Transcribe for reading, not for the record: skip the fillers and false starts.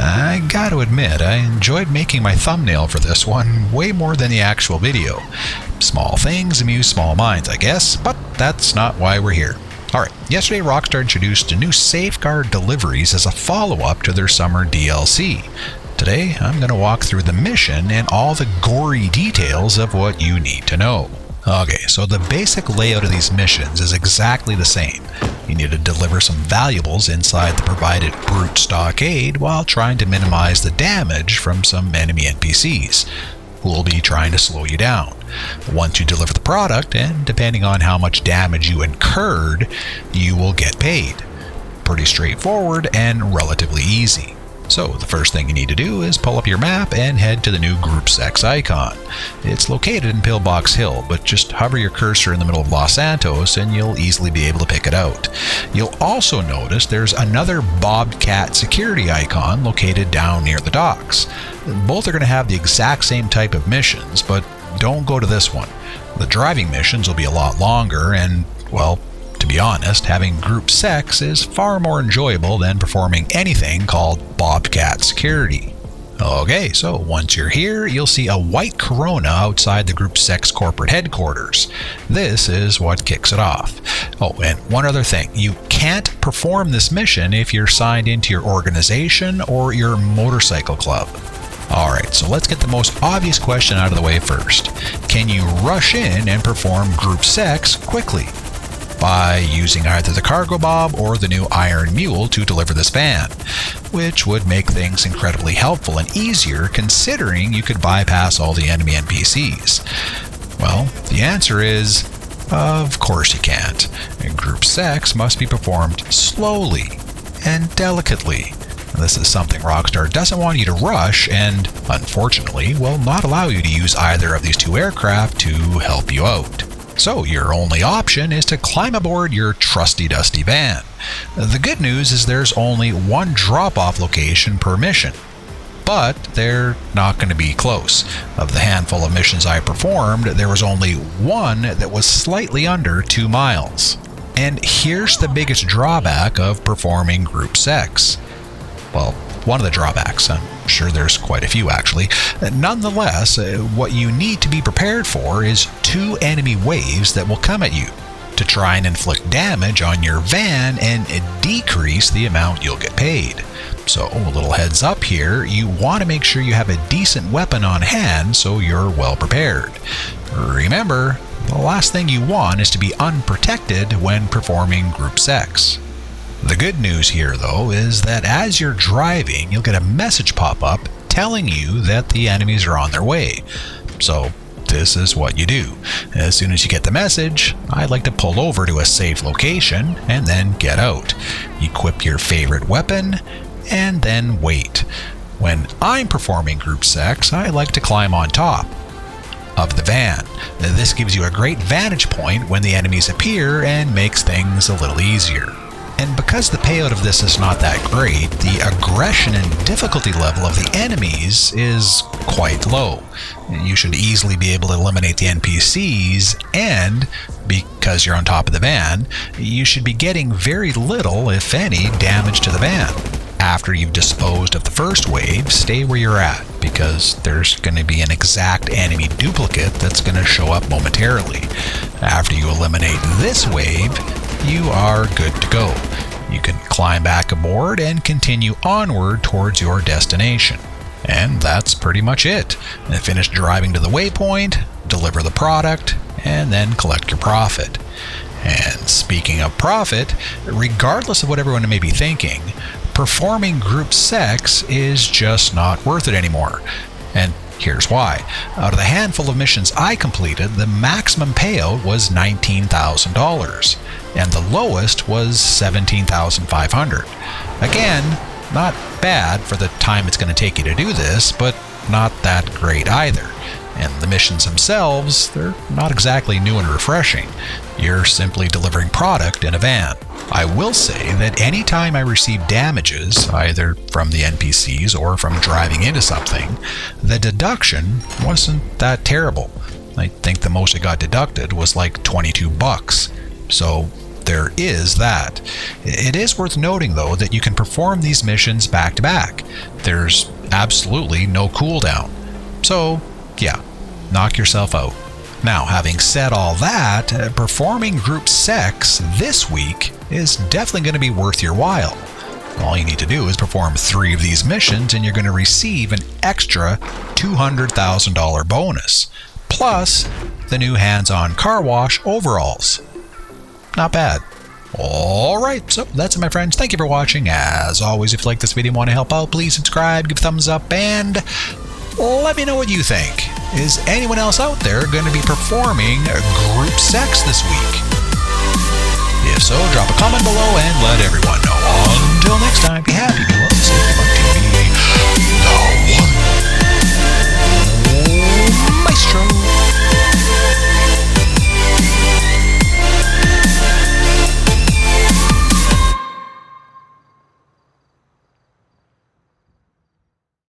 I gotta admit, I enjoyed making my thumbnail for this one way more than the actual video. Small things amuse small minds, I guess, but that's not why we're here. Alright, yesterday Rockstar introduced new Safeguard deliveries as a follow-up to their summer DLC. Today, I'm going to walk through the mission and all the gory details of what you need to know. Okay, so the basic layout of these missions is exactly the same. You need to deliver some valuables inside the provided brute stockade while trying to minimize the damage from some enemy NPCs, who will be trying to slow you down. Once you deliver the product, and depending on how much damage you incurred, you will get paid. Pretty straightforward and relatively easy. So the first thing you need to do is pull up your map and head to the new Gruppe Sech icon. It's located in Pillbox Hill, but just hover your cursor in the middle of Los Santos and you'll easily be able to pick it out. You'll also notice there's another Bobcat security icon located down near the docks. Both are going to have the exact same type of missions, but don't go to this one. The driving missions will be a lot longer and, well, to be honest, having Gruppe Sech is far more enjoyable than performing anything called Bobcat security. Okay, so once you're here, you'll see a white Corona outside the Gruppe Sech's corporate headquarters. This is what kicks it off. Oh, and one other thing. You can't perform this mission if you're signed into your organization or your motorcycle club. Alright, so let's get the most obvious question out of the way first. Can you rush in and perform Gruppe Sech quickly? By using either the Cargo Bob or the new Iron Mule to deliver this van, which would make things incredibly helpful and easier considering you could bypass all the enemy NPCs. Well, the answer is, of course you can't. Gruppe Sech must be performed slowly and delicately. This is something Rockstar doesn't want you to rush and, unfortunately, will not allow you to use either of these two aircraft to help you out. So your only option is to climb aboard your trusty dusty van. The good news is there's only one drop-off location per mission, but they're not going to be close. Of the handful of missions I performed, there was only one that was slightly under 2 miles. And here's the biggest drawback of performing Gruppe Sech. Well, one of the drawbacks. I'm sure there's quite a few actually. Nonetheless, what you need to be prepared for is 2 enemy waves that will come at you to try and inflict damage on your van and decrease the amount you'll get paid. So, a little heads up here, you want to make sure you have a decent weapon on hand so you're well prepared. Remember, the last thing you want is to be unprotected when performing Gruppe Sech. The good news here, though, is that as you're driving, you'll get a message pop up telling you that the enemies are on their way. So this is what you do. As soon as you get the message, I like to pull over to a safe location and then get out. Equip your favorite weapon and then wait. When I'm performing Gruppe Sech, I like to climb on top of the van. This gives you a great vantage point when the enemies appear and makes things a little easier. And because the payout of this is not that great, the aggression and difficulty level of the enemies is quite low. You should easily be able to eliminate the NPCs, and because you're on top of the van, you should be getting very little, if any, damage to the van. After you've disposed of the first wave, stay where you're at, because there's going to be an exact enemy duplicate that's going to show up momentarily. After you eliminate this wave, you are good to go. You can climb back aboard and continue onward towards your destination. And that's pretty much it. Finish driving to the waypoint, deliver the product, and then collect your profit. And speaking of profit, regardless of what everyone may be thinking, performing Gruppe Sech is just not worth it anymore. And here's why. Out of the handful of missions I completed, the maximum payout was $19,000, and the lowest was $17,500. Again, not bad for the time it's going to take you to do this, but not that great either. And the missions themselves, they're not exactly new and refreshing. You're simply delivering product in a van. I will say that anytime I receive damages, either from the NPCs or from driving into something, the deduction wasn't that terrible. I think the most I got deducted was like $22. So there is that. It is worth noting, though, that you can perform these missions back to back. There's absolutely no cooldown. So, yeah, knock yourself out. Now, having said all that, performing Gruppe Sech this week is definitely going to be worth your while. All you need to do is perform 3 of these missions and you're going to receive an extra $200,000 bonus, plus the new hands-on car wash overalls. Not bad. Alright, so that's it, my friends. Thank you for watching. As always, if you like this video and want to help out, please subscribe, give a thumbs up, and let me know what you think. Is anyone else out there going to be performing Gruppe Sech this week? If so, drop a comment below and let everyone know.